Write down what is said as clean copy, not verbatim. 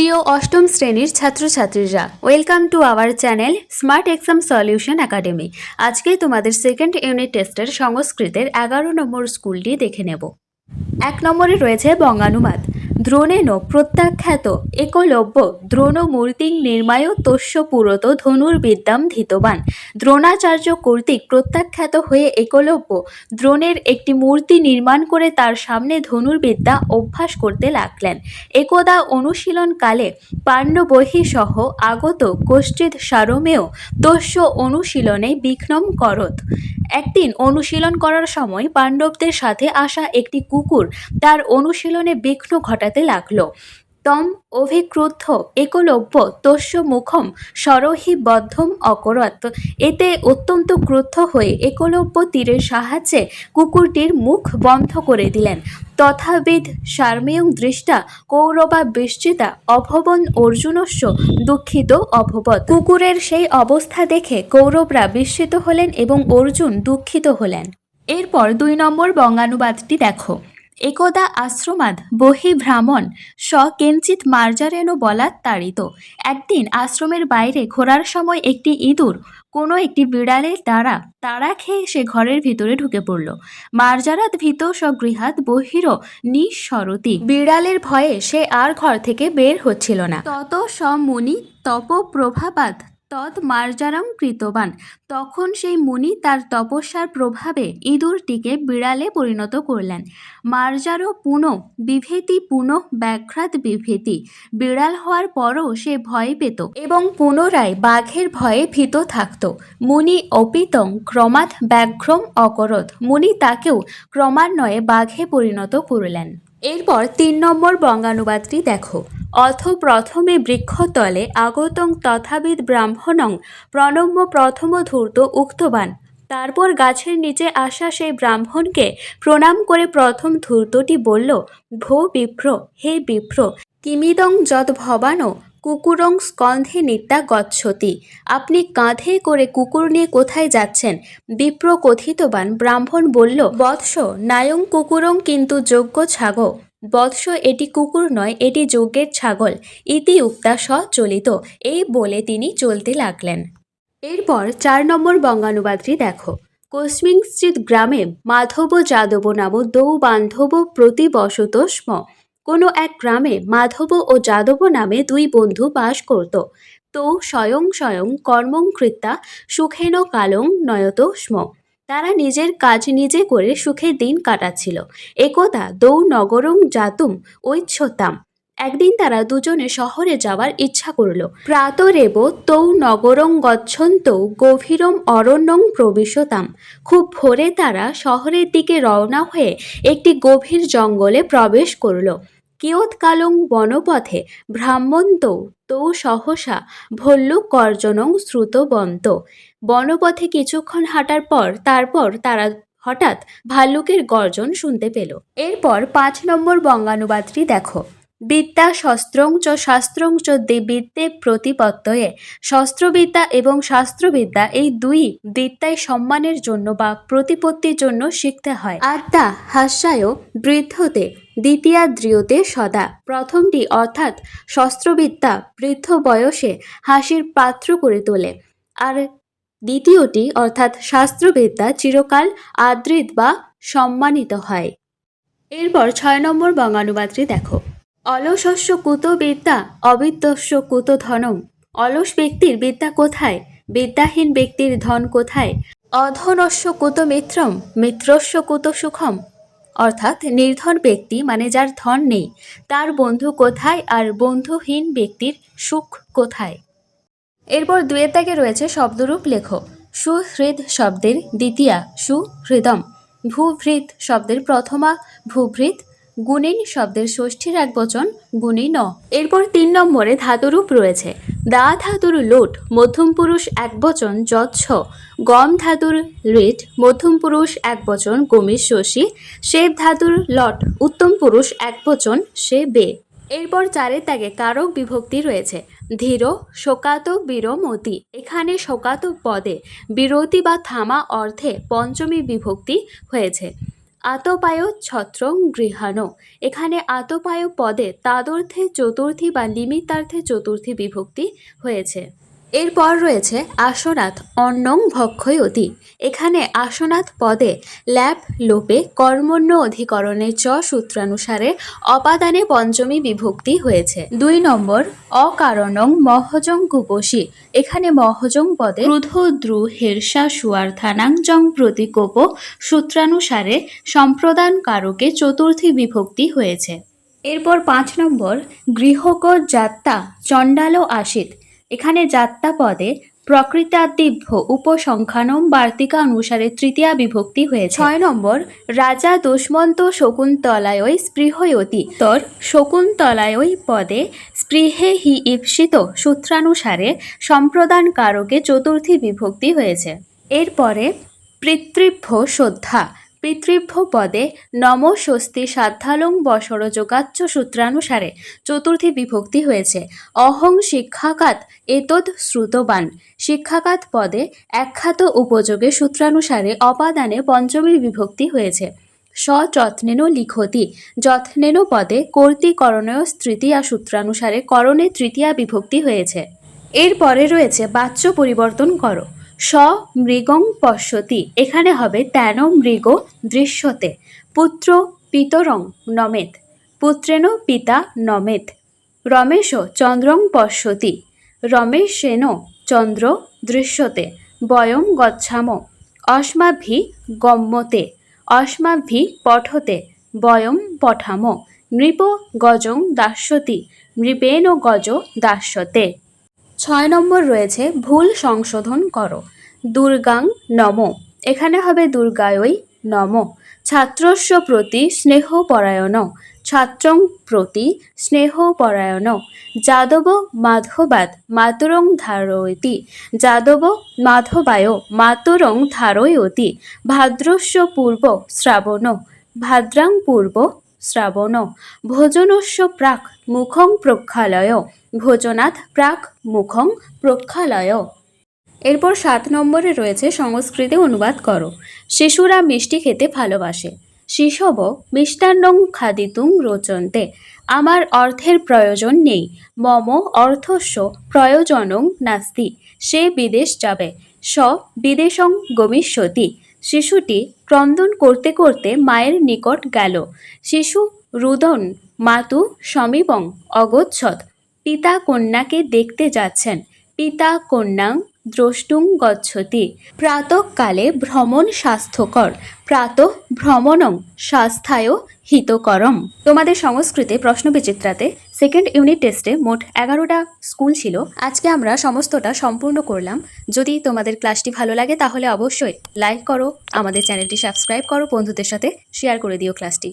প্রিয় অষ্টম শ্রেণীর ছাত্রছাত্রীরা, welcome to our channel smart exam solution academy. আজকে তোমাদের সেকেন্ড ইউনিট টেস্টের সংস্কৃতের 11 নম্বর স্কুলটি দেখে নেব। 1 নম্বরে রয়েছে বঙ্গানুবাদ। দ্রোণেন প্রত্যাখ্যাত একলব্য দ্রোণ মূর্তি নির্মায় তস্য পুরত ধনুর্বিদ্যাম ধৃতবান। দ্রোণাচার্য কর্তৃক প্রত্যাখ্যাত হয়ে একলব্য দ্রোণের একটি মূর্তি নির্মাণ করে তার সামনে ধনুর্বিদ্যা অভ্যাস করতে লাগলেন। একদা অনুশীলনকালে পাণ্ডবৈঃ সহ আগত কশ্চিৎ সারমেয় তস্য অনুশীলনে বিঘ্নম করত। একদিন অনুশীলন করার সময় পাণ্ডবদের সাথে আসা একটি কুকুর তার অনুশীলনে বিঘ্ন ঘটাতে লাগলো। তম অভিক্রুদ্ধ একলব্য তস্য মুখম সরহিবদ্ধম অকরৎ। এতে অত্যন্ত ক্রুদ্ধ হয়ে একলব্য তীরের সাহায্যে কুকুরটির মুখ বন্ধ করে দিলেন। তথাবিধ সার্মেয়ং দৃষ্টা কৌরবা বিস্মিতা অভবন অর্জুনস্য দুঃখিত অভবৎ। কুকুরের সেই অবস্থা দেখে কৌরবরা বিস্মিত হলেন এবং অর্জুন দুঃখিত হলেন। এরপর 2 নম্বর বঙ্গানুবাদটি দেখো। একদা আশ্রমাদ বহির্ভ্রামণ স কেঞ্চিৎ মার্জারেণ বলাৎ তাড়িত। একদিন আশ্রমের বাইরে ঘোরার সময় একটি ইঁদুর কোনো একটি বিড়ালের দ্বারা তাড়া খেয়ে সে ঘরের ভিতরে ঢুকে পড়ল। মার্জারাত ভীত স্বগৃহাৎ বহির নিঃসরতি। বিড়ালের ভয়ে সে আর ঘর থেকে বের হচ্ছিল না। তত মুনি তপ প্রভাবাৎ তৎ মার্জারং কৃতবান। তখন সেই মুনি তার তপস্যার প্রভাবে ইঁদুরটিকে বিড়ালে পরিণত করলেন। মার্জার পুনঃ বিভেতি পুনঃ ব্যাঘ্রাৎ বিভেতি। বিড়াল হওয়ার পরও সে ভয় পেত এবং পুনরায় বাঘের ভয়ে ভীত থাকত। মুনি অপিতং ক্রমাৎ ব্যাঘ্রম অকরৎ। মুনি তাকেও ক্রমান্বয়ে বাঘে পরিণত করলেন। এরপর 3 নম্বর বঙ্গানুবাদটি দেখো। অথ প্রথমে বৃক্ষতলে আগতং তথাবিদ ব্রাহ্মণং প্রণম্য প্রথম ধূর্ত উক্তবান। তারপর গাছের নিচে আসা সেই ব্রাহ্মণকে প্রণাম করে প্রথম ধূর্তটি বলল, ভো বিপ্র, হে বিপ্র, কিমিদং যৎ ভবানো কুকুরং স্কন্ধে নিত্যা গচ্ছতি। আপনি কাঁধে করে কুকুর নিয়ে কোথায় যাচ্ছেন? বিপ্র কথিতবান ব্রাহ্মণ বলল, বৎস নায়ং কুকুরং কিন্তু যোগ্য ছাগ। বৎস, এটি কুকুর নয়, এটি যজ্ঞের ছাগল। ইতি উক্তা সচলিত। এই বলে তিনি চলতে লাগলেন। এরপর 4 নম্বর বঙ্গানুবাদটি দেখো। কস্মিংশ্চিৎ গ্রামে মাধব যাদব নাম দ্বৌ বান্ধব প্রতিবসত স্ম। কোনো এক গ্রামে মাধব ও যাদব নামে 2 বন্ধু বাস করত। তো স্বয়ং স্বয়ং কর্মং কৃত্যা সুখেন কালং নয়ত স্ম। তারা নিজের কাজ নিজে করে সুখে দিন কাটাচ্ছিল। একদা দ্বৌ নগরং জাতুম ঐচ্ছতাম। একদিন তারা দুজনে শহরে যাওয়ার ইচ্ছা করল। প্রাতরেব তৌ নগরং গচ্ছন্তৌ গভীরম অরণ্যং প্রবিশতাম। খুব ভোরে তারা শহরের দিকে রওনা হয়ে একটি গভীর জঙ্গলে প্রবেশ করল। কিয়ৎকালং বনপথে ভ্রাম্যন্তৌ তৌ সহসা ভল্লুকর্জনং শ্রুতবন্ত। বনপথে কিছুক্ষণ হাঁটার পর তারা হঠাৎ ভাল্লুকের গর্জন শুনতে পেল। এরপর 5 নম্বর বঙ্গানুবাদটি দেখো। বিদ্যা শস্ত্রং চ শাস্ত্রং চ বিদ্যে প্রতিপত্তয়ে। শস্ত্রবিদ্যা এবং শাস্ত্রবিদ্যা এই 2 বিদ্যাই সম্মানের জন্য বা প্রতিপত্তির জন্য শিখতে হয়। আদ্যা হাস্যায় বৃদ্ধতে দ্বিতীয়া দ্রিয়তে সদা। প্রথমটি অর্থাৎ শস্ত্রবিদ্যা বৃদ্ধ বয়সে হাসির পাত্র করে তোলে, আর দ্বিতীয়টি অর্থাৎ শাস্ত্রবিদ্যা চিরকাল আদৃত বা সম্মানিত হয়। এরপর 6 নম্বর বঙ্গানুবাদটি দেখো। অলসস্য কুত বিদ্যা অবিদ্যস্য কুত ধনম। অলস ব্যক্তির বিদ্যা কোথায়? বিদ্যাহীন ব্যক্তির ধন কোথায়? অধনস্য কুত মিত্রম মিত্রস্য কুত সুখম। অর্থাৎ নির্ধন ব্যক্তি মানে যার ধন নেই, তার বন্ধু কোথায়, আর বন্ধুহীন ব্যক্তির সুখ কোথায়? এরপর 2 এর দাগে রয়েছে শব্দরূপ লেখো। সুহৃদ শব্দের দ্বিতীয়া সুহৃদম, ভূভৃৎ শব্দের প্রথমা ভূভৃৎ, গুণিন শব্দের ষষ্ঠীর একবচন গুণিন। এরপর 3 নম্বরে ধাতুরূপ রয়েছে। দা ধাতুর লোট মধ্যম পুরুষ একবচন যৎস, গম ধাতুর লিট মধ্যম পুরুষ একবচন গমির শশী, শেব ধাতুর লট উত্তম পুরুষ একবচন সে বে। এরপর 4 এর দাগে কারক বিভক্তি রয়েছে। ধীর শোকাত বিরমতি। এখানে শোকাত পদে বিরতি বা থামা অর্থে পঞ্চমী বিভক্তি হয়েছে। আতপায় ছত্রং গৃহাণো। এখানে আতপায় পদে তাদর্থে চতুর্থী বা নিমিত্তার্থে চতুর্থী বিভক্তি হয়েছে। এরপর রয়েছে আসনাথ অন্নং ভক্ষয়তি। এখানে আসনাথ পদে ল্যাপ লোপে কর্মণ্য অধিকরণের চ সূত্রানুসারে অপাদানে পঞ্চমী বিভক্তি হয়েছে। 2 নম্বর অকারণং মহজং কুপসী। এখানে মহজং পদে ক্রুধ দ্রু হের্ষা সুয়ার্থানাং জং প্রতিকোপ সূত্রানুসারে সম্প্রদান কারকে চতুর্থী বিভক্তি হয়েছে। এরপর 5 নম্বর গৃহক যাত্রা চণ্ডাল আসিত। এখানে যাত্রা পদে প্রকৃতাদিভ্য উপসংখ্যানম বার্তিকা অনুসারে তৃতীয়া বিভক্তি হয়েছে। 6 নম্বর রাজা দুষ্মন্ত শকুন্তলায় স্পৃহয়তি। তর শকুন্তলায় পদে স্পৃহে হি ঈপ্সিত সূত্রানুসারে সম্প্রদান কারকে চতুর্থী বিভক্তি হয়েছে। এরপরে পিতৃভ্য শ্রদ্ধা। পিতৃভ্য পদে নম স্বস্তি সাধ্যালং বসর যোগাচ্চ সূত্রানুসারে চতুর্থী বিভক্তি হয়েছে। অহং শিক্ষাকাত এতদ শ্রুতবান। শিক্ষাকাত পদে একখাত উপযোগে সূত্রানুসারে অপাদানে পঞ্চমী বিভক্তি হয়েছে। সযত্নেন লিখতি। যত্নেন পদে কর্তৃকরণীয় তৃতীয়া সূত্রানুসারে করণে তৃতীয়া বিভক্তি হয়েছে। এরপরে রয়েছে বাচ্য পরিবর্তন করো। স মৃগং পশ্যতি। এখানে হবে তেন মৃগ দৃশ্যতে। পুত্র পিতরং নমেত। পুত্রেণ পিতা নমেত। রমেশ চন্দ্রং পশ্যতি। রমেশেন চন্দ্র দৃশ্যতে। বয়ং গচ্ছাম। অস্মাভি গম্যতে। অস্মাভি পঠতে। বয়ং পঠাম। নৃপ গজং দাস্যতি। নৃপেণ গজ দাস্যতে। 6 নম্বর রয়েছে ভুল সংশোধন করো। দুর্গাং নম। এখানে হবে দুর্গায়ই নম। ছাত্রস্য প্রতি স্নেহপরায়ণ। ছাত্রং প্রতি স্নেহপরায়ণ। যাদব মাধবাদ মাতরং ধারয়তি। যাদব মাধবায় মাতরং ধারয়তি। ভাদ্রস্য পূর্ব শ্রাবণ। ভাদ্রাং পূর্ব শ্রাবণ। ভোজনস্য প্রাক মুখং প্রক্ষালয়। ভোজনাথ প্রাক মুখং প্রক্ষালয়। এরপর 7 নম্বরে রয়েছে সংস্কৃতে অনুবাদ করো। শিশুরা মিষ্টি খেতে ভালোবাসে। শিশব মিষ্টান্নং খাদিতুং রোচন্তে। আমার অর্থের প্রয়োজন নেই। মম অর্থস্য প্রয়োজনং নাস্তি। সে বিদেশ যাবে। স বিদেশং গমিষ্যতি। শিশুটি ক্রন্দন করতে করতে মায়ের নিকট গেল। শিশু রুদন মাতু সমীপং অগচ্ছত। পিতা কন্যাকে দেখতে যাচ্ছেন। পিতা কন্যাং দ্রষ্টুং গচ্ছতি। প্রাতঃকালে ভ্রমণ স্বাস্থ্যকর। প্রাতঃ ভ্রমণং স্বাস্থ্যায় হিতকরম। তোমাদের সংস্কৃতে প্রশ্নবিচিত্রাতে সেকেন্ড ইউনিট টেস্টে মোট 11টা স্কুল ছিল। আজকে আমরা সমস্তটা সম্পূর্ণ করলাম। যদি তোমাদের ক্লাসটি ভালো লাগে তাহলে অবশ্যই লাইক করো, আমাদের চ্যানেলটি সাবস্ক্রাইব করো, বন্ধুদের সাথে শেয়ার করে দিও ক্লাসটি।